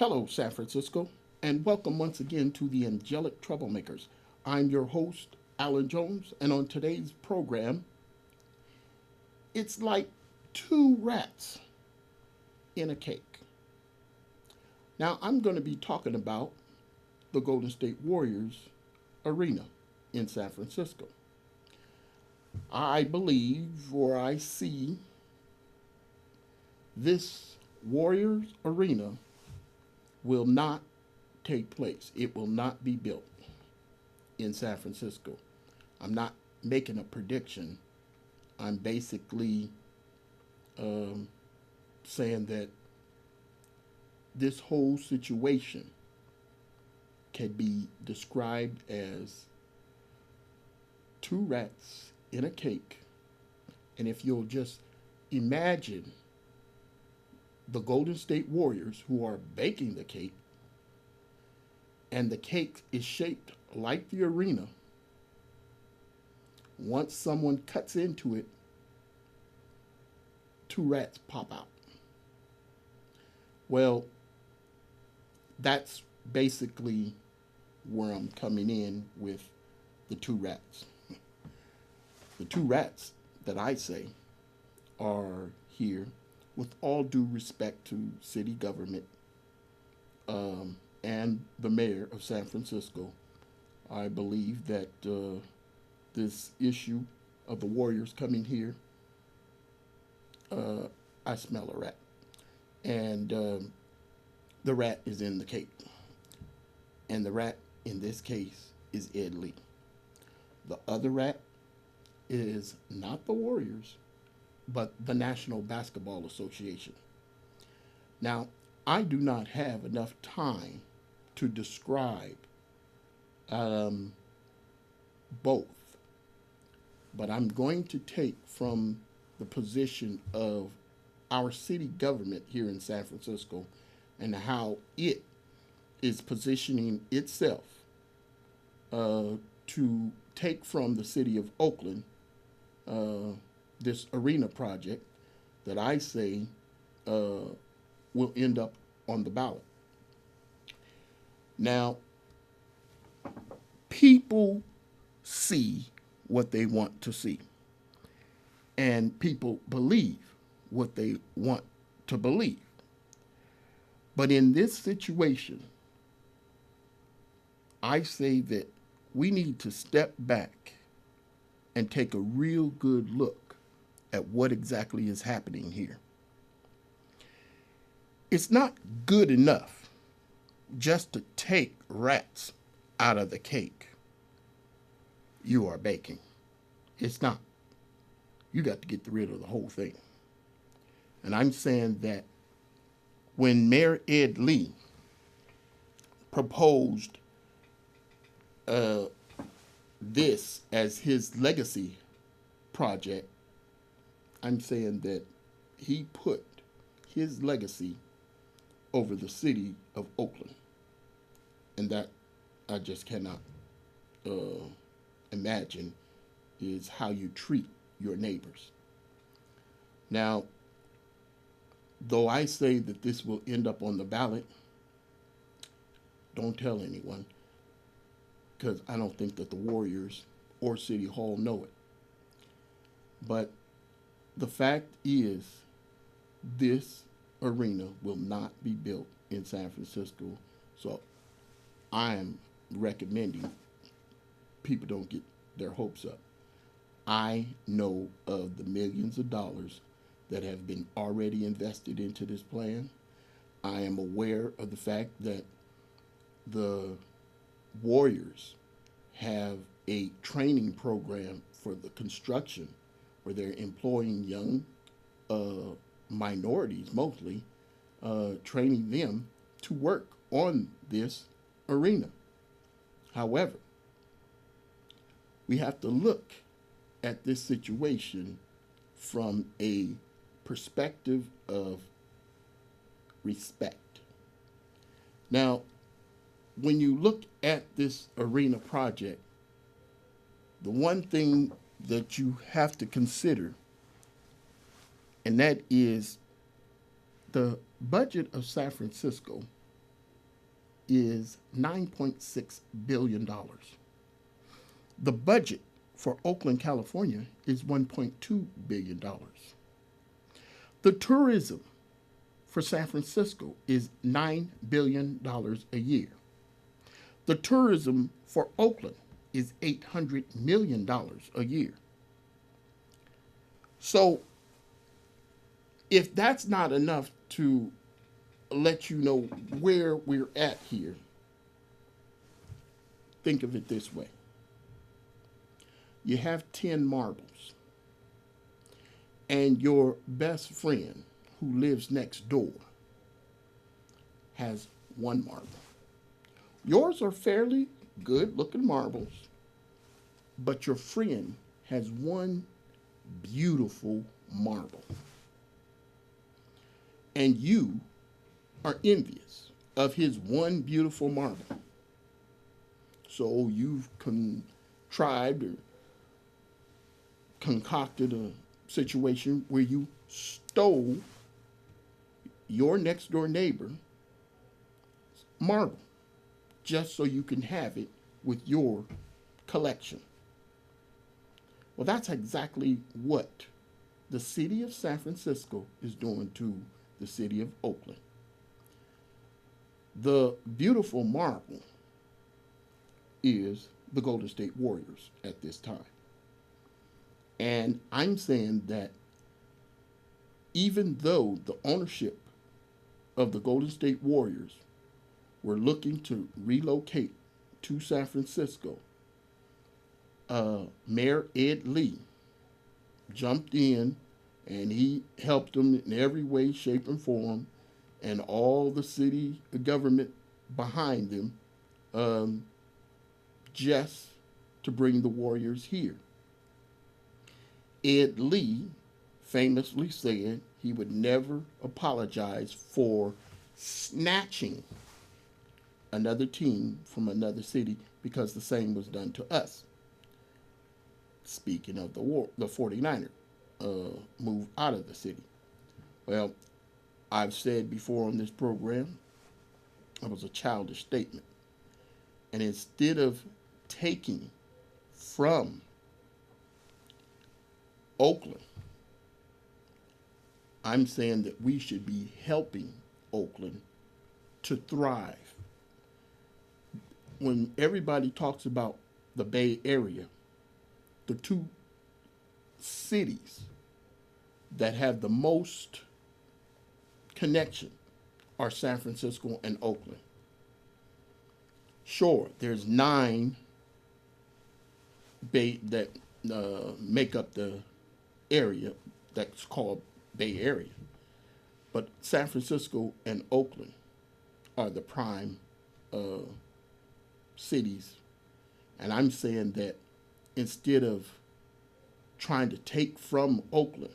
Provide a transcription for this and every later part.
Hello, San Francisco, and welcome once again to the Angelic Troublemakers. I'm your host, Alan Jones, and on today's program, it's like two rats in a cake. Now, I'm going to be talking about the Golden State Warriors arena in San Francisco. I believe, or I see, this Warriors arena will not take place. It will not be built in San Francisco. I'm not making a prediction. I'm basically um, saying that this whole situation can be described as two rats in a cake. And if you'll just imagine the Golden State Warriors who are baking the cake, and the cake is shaped like the arena, once someone cuts into it, two rats pop out. Well, that's basically where I'm coming in with the two rats. The two rats that I say are here with all due respect to city government and the mayor of San Francisco. I believe that this issue of the Warriors coming here, uh, I smell a rat. And the rat is in the cake. And the rat in this case is Ed Lee. The other rat is not the Warriors, but the National Basketball Association. Now, I do not have enough time to describe um, both, but I'm going to take from the position of our city government here in San Francisco and how it is positioning itself uh, to take from the city of Oakland uh, this arena project that I say uh, will end up on the ballot. Now, people see what they want to see, and people believe what they want to believe. But in this situation, I say that we need to step back and take a real good look at what exactly is happening here. It's not good enough just to take rats out of the cake you are baking. It's not. You got to get rid of the whole thing. And I'm saying that when Mayor Ed Lee proposed uh, this as his legacy project, I'm saying that he put his legacy over the city of Oakland. And that I just cannot uh, imagine is how you treat your neighbors. Now, though I say that this will end up on the ballot, don't tell anyone because I don't think that the Warriors or City Hall know it. But the fact is, this arena will not be built in San Francisco. So I am recommending people don't get their hopes up. I know of the millions of dollars that have been already invested into this plan. I am aware of the fact that the Warriors have a training program for the construction where they're employing young uh, minorities mostly, training them to work on this arena. However, we have to look at this situation from a perspective of respect. Now, when you look at this arena project, the one thing that you have to consider, and that is the budget of San Francisco is $9.6 billion. The budget for Oakland, California is $1.2 billion. The tourism for San Francisco is $9 billion a year. The tourism for Oakland is $800 million a year. So, if that's not enough to let you know where we're at here, think of it this way. You have 10 marbles, and your best friend who lives next door has one marble. Yours are fairly good looking marbles, but your friend has one beautiful marble. And you are envious of his one beautiful marble. So you've contrived or concocted a situation where you stole your next door neighbor's marble just so you can have it with your collection. Well, that's exactly what the city of San Francisco is doing to the city of Oakland. The beautiful marble is the Golden State Warriors at this time. And I'm saying that even though the ownership of the Golden State Warriors were looking to relocate to San Francisco, Mayor Ed Lee jumped in and he helped them in every way, shape, and form, and all the city government behind them, just to bring the Warriors here. Ed Lee famously said he would never apologize for snatching another team from another city because the same was done to us. Speaking of the 49er move out of the city. Well, I've said before on this program, it was a childish statement. And instead of taking from Oakland, I'm saying that we should be helping Oakland to thrive. When everybody talks about the Bay Area, the two cities that have the most connection are San Francisco and Oakland. Sure, there's 9 Bay that make up the area that's called Bay Area, but San Francisco and Oakland are the prime cities, and I'm saying that instead of trying to take from Oakland,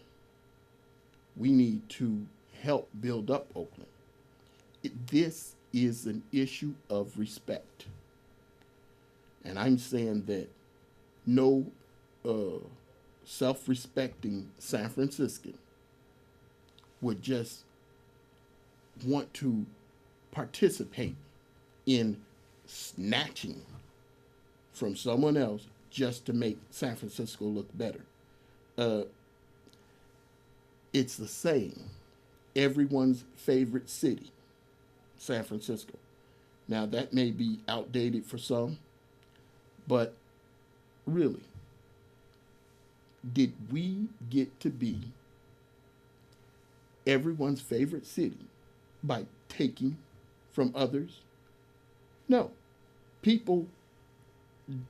we need to help build up Oakland. This is an issue of respect. And I'm saying that no self-respecting San Franciscan would just want to participate in snatching from someone else just to make San Francisco look better. It's the same. Everyone's favorite city, San Francisco. Now, that may be outdated for some, but really, did we get to be everyone's favorite city by taking from others? No. People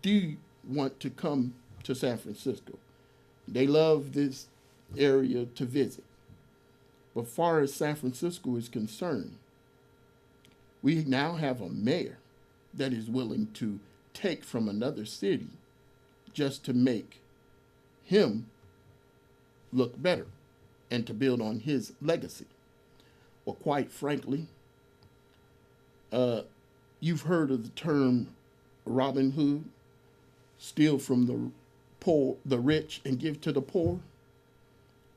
do want to come to San Francisco. They love this area to visit. But far as San Francisco is concerned, we now have a mayor that is willing to take from another city just to make him look better and to build on his legacy. Well, quite frankly, you've heard of the term Robin Hood, steal from the poor, the rich, and give to the poor.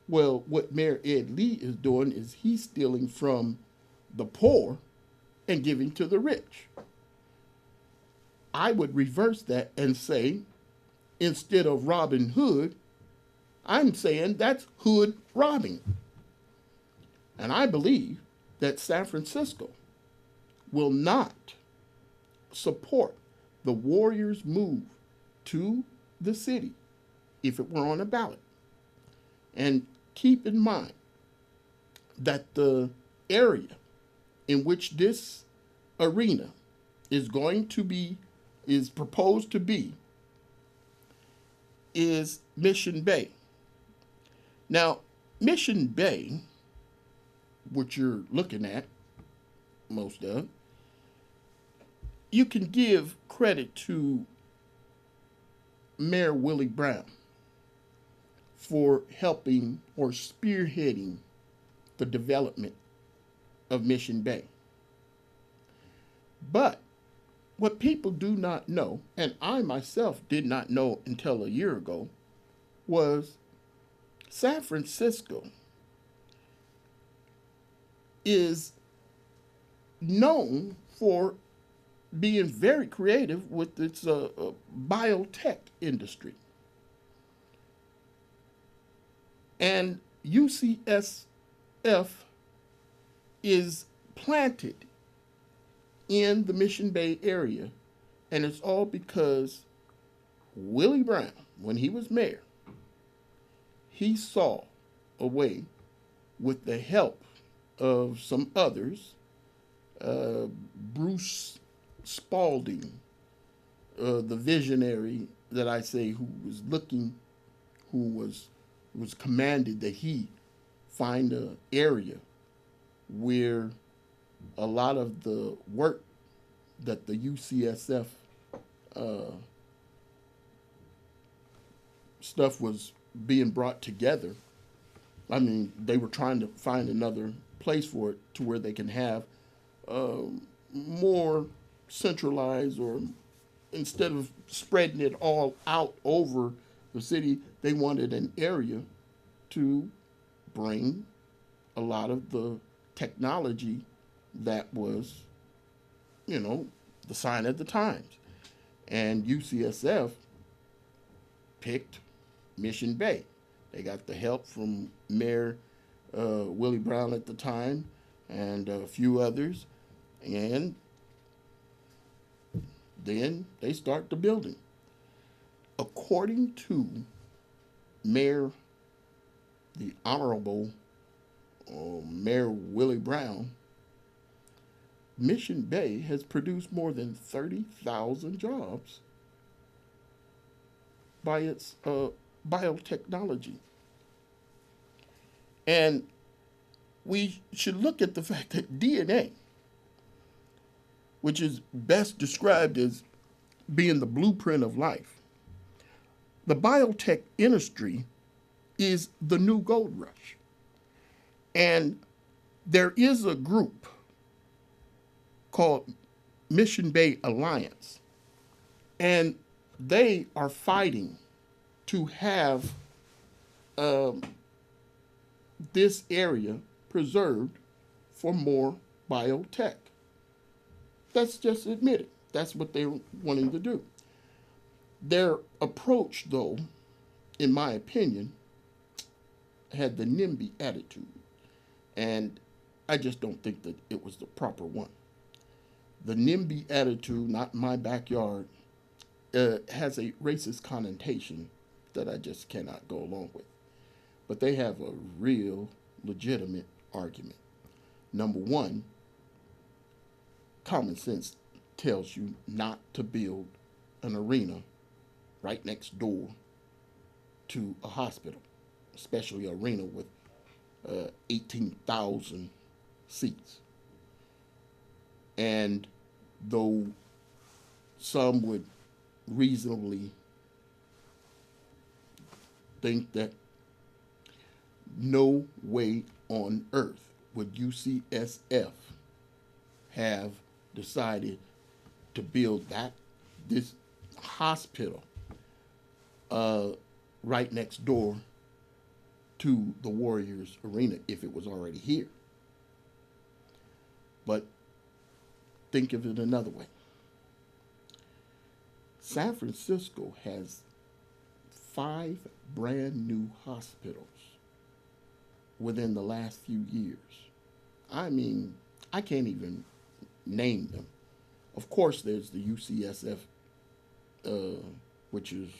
Well, what Mayor Ed Lee is doing is he's stealing from the poor and giving to the rich. I would reverse that and say, instead of Robin Hood, I'm saying that's hood robbing. And I believe that San Francisco will not support the Warriors' move to the city if it were on a ballot. And keep in mind that the area in which this arena is going to be, is proposed to be, is Mission Bay. Now, Mission Bay, which you're looking at, most of, you can give credit to Mayor Willie Brown for helping or spearheading the development of Mission Bay. But what people do not know, and I myself did not know until a year ago, was San Francisco is known for being very creative with its biotech industry. And UCSF is planted in the Mission Bay area, and it's all because Willie Brown, when he was mayor, he saw a way, with the help of some others, Bruce Spalding, the visionary that I say, who was commanded that he find an area where a lot of the work that the UCSF stuff was being brought together. I mean, they were trying to find another place for it to where they can have more centralized, or instead of spreading it all out over the city, they wanted an area to bring a lot of the technology that was, the sign of the times. And UCSF picked Mission Bay. They got the help from Mayor Willie Brown at the time and a few others. And then they start the building. According to Mayor, the Honorable Mayor Willie Brown, Mission Bay has produced more than 30,000 jobs by its biotechnology. And we should look at the fact that DNA, which is best described as being the blueprint of life, the biotech industry is the new gold rush. And there is a group called Mission Bay Alliance, and they are fighting to have this area preserved for more biotech. Let's just admit it. That's what they're wanting to do. Their approach, though, in my opinion, had the NIMBY attitude. And I just don't think that it was the proper one. The NIMBY attitude, not in my backyard, has a racist connotation that I just cannot go along with. But they have a real legitimate argument. Number one, common sense tells you not to build an arena right next door to a hospital, especially an arena with 18,000 seats. And though some would reasonably think that no way on earth would UCSF have decided to build this hospital right next door to the Warriors arena if it was already here. But think of it another way. San Francisco has 5 brand new hospitals within the last few years. I mean, I can't even name them. Of course, there's the UCSF, uh, which is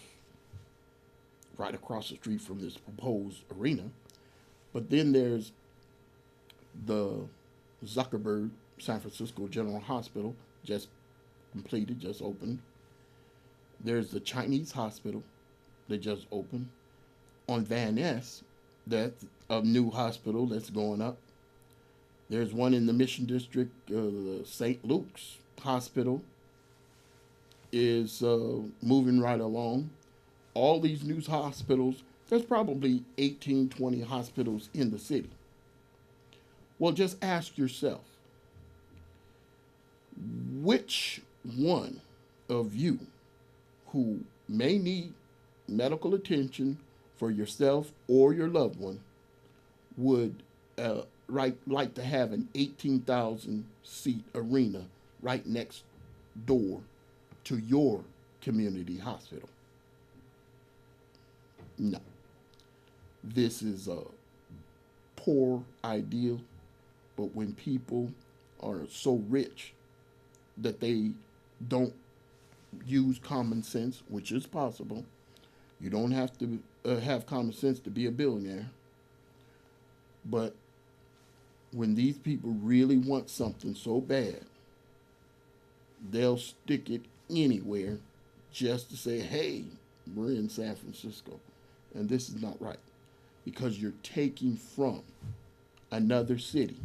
right across the street from this proposed arena. But then there's the Zuckerberg San Francisco General Hospital, just completed, just opened. There's the Chinese hospital that just opened. On Van Ness, that's a new hospital that's going up. There's one in the Mission District, the St. Luke's Hospital is moving right along. All these new hospitals, there's probably 18, 20 hospitals in the city. Well, just ask yourself, which one of you who may need medical attention for yourself or your loved one would like to have an 18,000 seat arena right next door to your community hospital? No. This is a poor ideal, but when people are so rich that they don't use common sense, which is possible, you don't have to have common sense to be a billionaire, but when these people really want something so bad, they'll stick it anywhere just to say, hey, we're in San Francisco. And this is not right, because you're taking from another city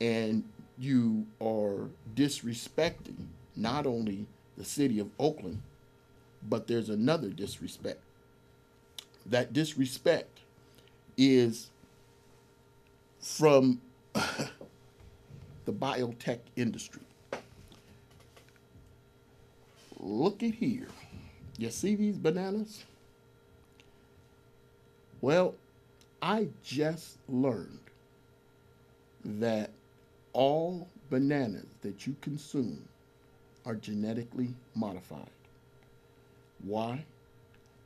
and you are disrespecting not only the city of Oakland, but there's another disrespect. That disrespect is from the biotech industry. Look at here. You see these bananas? Well, I just learned that all bananas that you consume are genetically modified. Why?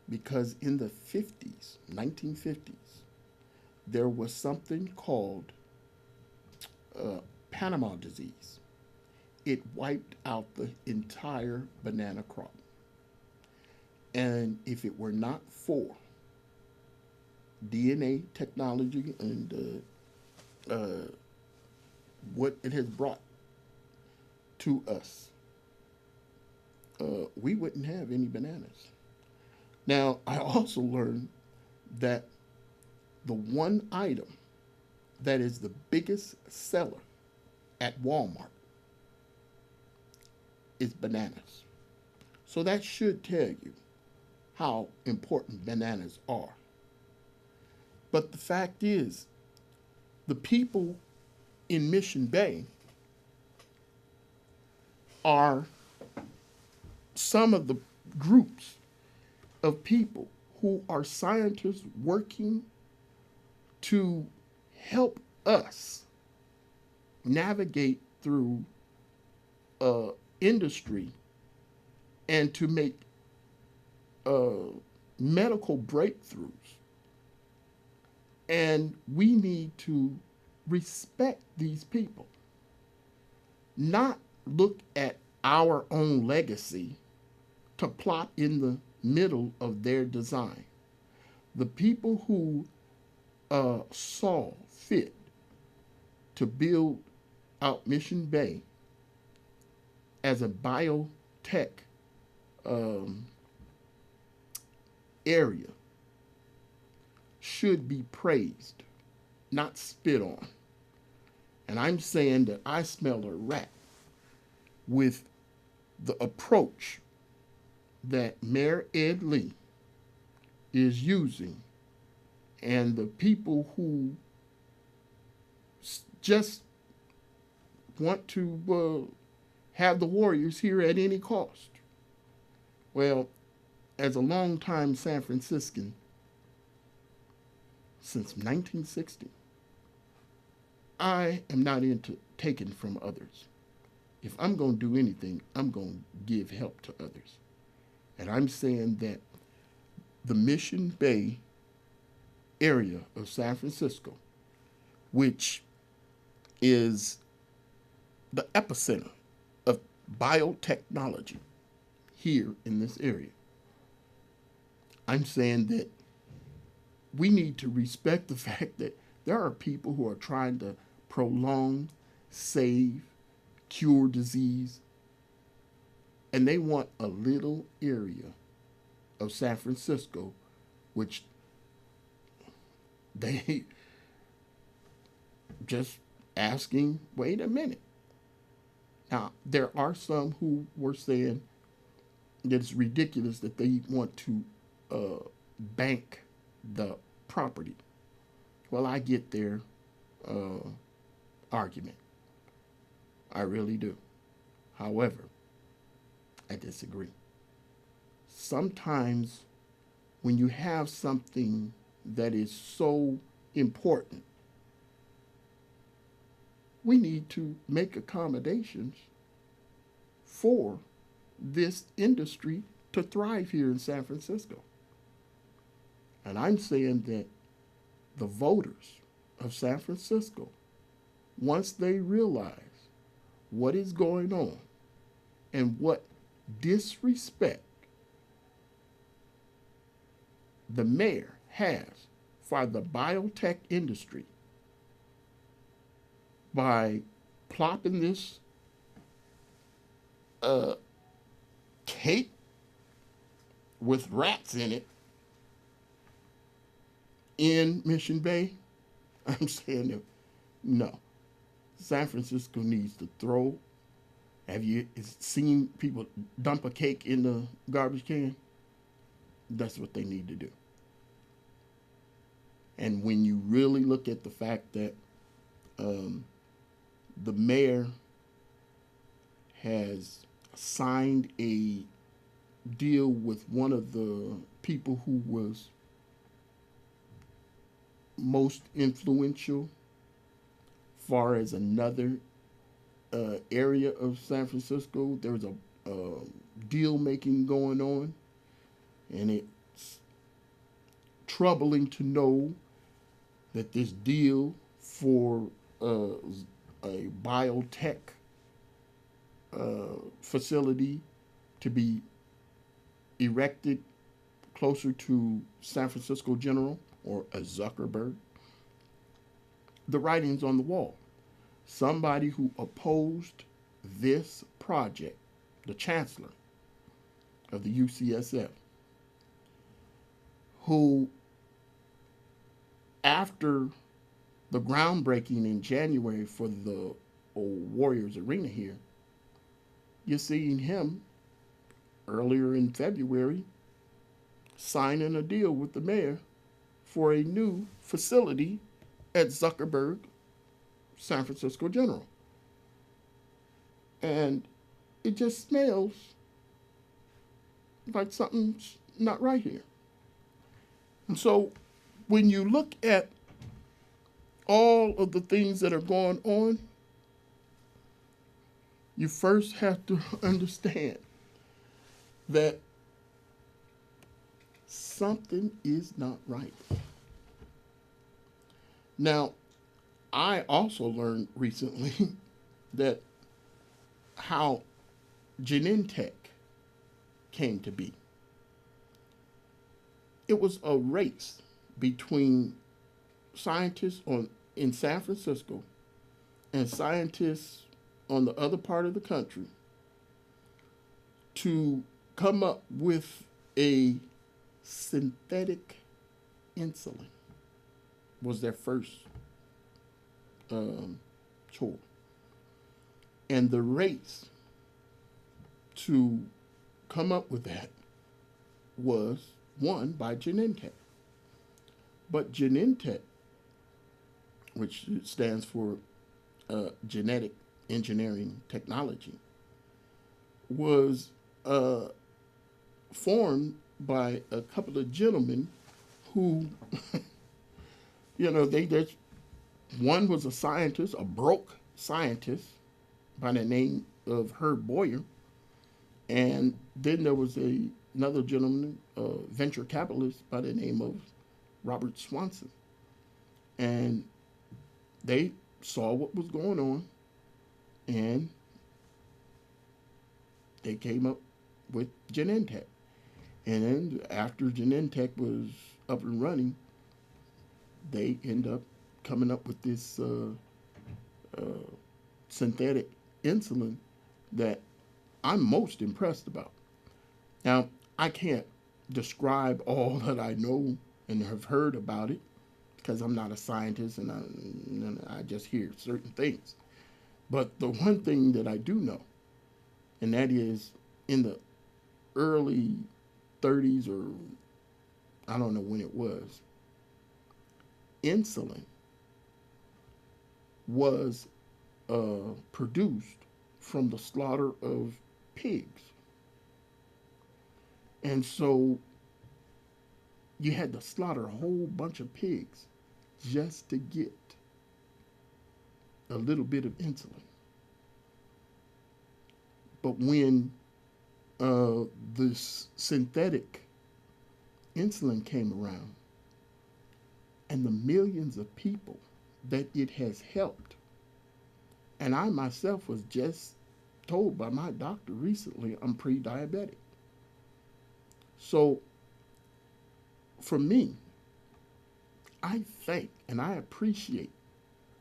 Because in the 50s, 1950s, there was something called Panama disease. It wiped out the entire banana crop. And if it were not for DNA technology and what it has brought to us, we wouldn't have any bananas. Now, I also learned that the one item that is the biggest seller at Walmart is bananas. So that should tell you how important bananas are. But the fact is, the people in Mission Bay are some of the groups of people who are scientists working to help us navigate through industry and to make medical breakthroughs. And we need to respect these people, not look at our own legacy to plot in the middle of their design. The people who saw fit to build out Mission Bay as a biotech area should be praised, not spit on. And I'm saying that I smell a rat with the approach that Mayor Ed Lee is using, and the people who just want to have the Warriors here at any cost. Well, as a longtime San Franciscan, since 1960, I am not into taking from others. If I'm going to do anything, I'm going to give help to others. And I'm saying that the Mission Bay area of San Francisco, which is the epicenter of biotechnology here in this area, I'm saying that we need to respect the fact that there are people who are trying to prolong, save, cure disease, and they want a little area of San Francisco, which they just asking, wait a minute. Now, there are some who were saying that it's ridiculous that they want to bank the property. Well, I get their uh, argument. I really do. However, I disagree. Sometimes when you have something that is so important, we need to make accommodations for this industry to thrive here in San Francisco. And I'm saying that the voters of San Francisco, once they realize what is going on and what disrespect the mayor has for the biotech industry by plopping this uh, cake with rats in it in Mission Bay, I'm saying that no. San Francisco needs to throw. Have you seen people dump a cake in the garbage can? That's what they need to do. And when you really look at the fact that um, the mayor has signed a deal with one of the people who was most influential far as another area of San Francisco. There's a deal making going on, and it's troubling to know that this deal for a biotech facility to be erected closer to San Francisco General or a Zuckerberg, the writing's on the wall. Somebody who opposed this project, the chancellor of the UCSF, who, after the groundbreaking in January for the old Warriors Arena here, you're seeing him earlier in February signing a deal with the mayor for a new facility at Zuckerberg San Francisco General. And it just smells like something's not right here. And so when you look at all of the things that are going on, you first have to understand that something is not right. Now, I also learned recently that how Genentech came to be. It was a race between scientists in San Francisco and scientists on the other part of the country to come up with a synthetic insulin was their first chore. And the race to come up with that was won by Genentech. But Genentech, which stands for genetic engineering technology, was formed by a couple of gentlemen who, they one was a scientist, a broke scientist, by the name of Herb Boyer, and then there was another gentleman, venture capitalist by the name of Robert Swanson, and they saw what was going on, and they came up with Genentech. And then after Genentech was up and running, they end up coming up with this uh, synthetic insulin that I'm most impressed about. Now, I can't describe all that I know and have heard about it because I'm not a scientist and I just hear certain things. But the one thing that I do know, and that is in the early 30s, or I don't know when it was, insulin was produced from the slaughter of pigs. And so you had to slaughter a whole bunch of pigs just to get a little bit of insulin. But when this synthetic insulin came around and the millions of people that it has helped, and I myself was just told by my doctor recently I'm pre diabetic. So for me, I thank and I appreciate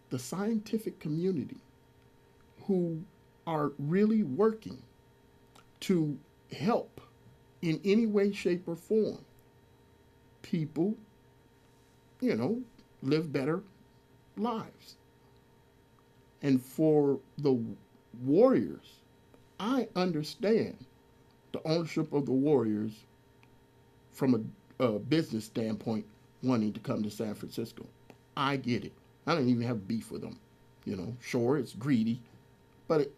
the scientific community who are really working to help in any way, shape, or form people, you know, live better lives. And for the Warriors, I understand the ownership of the Warriors from a business standpoint wanting to come to San Francisco. I get it. I don't even have beef with them. You know, sure, it's greedy, but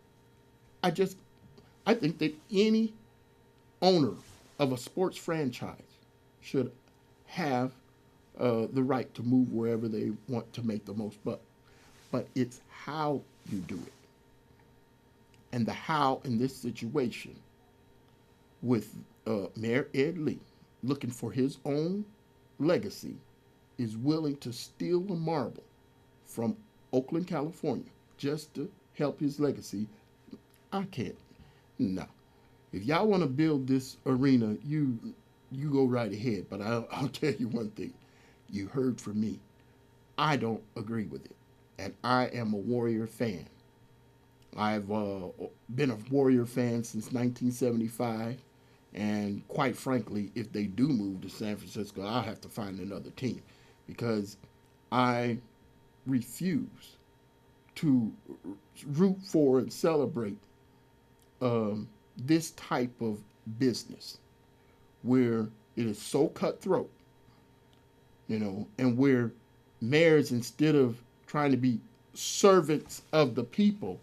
I just I think that any owner of a sports franchise should have the right to move wherever they want to make the most buck. But it's how you do it. And the how in this situation with Mayor Ed Lee looking for his own legacy is willing to steal a marble from Oakland, California, just to help his legacy. I can't. No. If y'all want to build this arena, you go right ahead. But I'll tell you one thing. You heard from me. I don't agree with it. And I am a Warrior fan. I've been a Warrior fan since 1975. And quite frankly, if they do move to San Francisco, I'll have to find another team because I refuse to root for and celebrate this type of business where it is so cutthroat, you know, and where mayors, instead of trying to be servants of the people,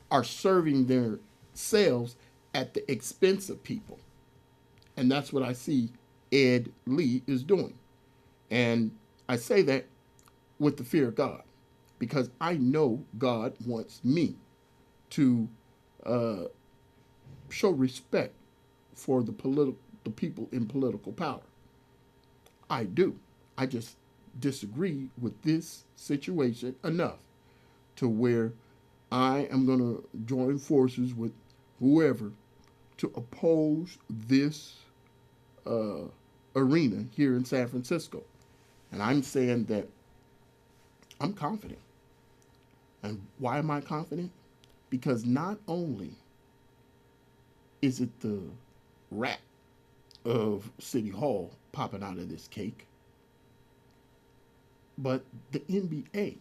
are serving their selves at the expense of people. And that's what I see Ed Lee is doing. And I say that with the fear of God because I know God wants me to uh, show respect for the people in political power. I do. I just disagree with this situation enough to where I am going to join forces with whoever to oppose this uh, arena here in San Francisco. And I'm saying that I'm confident. And why am I confident? Because not only is it the rat of City Hall popping out of this cake, but the NBA,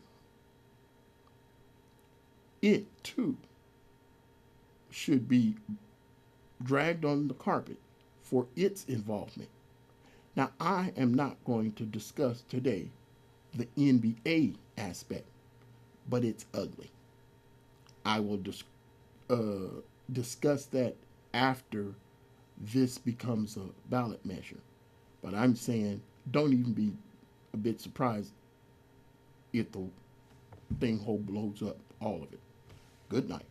it too should be dragged on the carpet for its involvement. Now, I am not going to discuss today the NBA aspect, but it's ugly. I will discuss that after this becomes a ballot measure. But I'm saying don't even be a bit surprised if the thing whole blows up, all of it. Good night.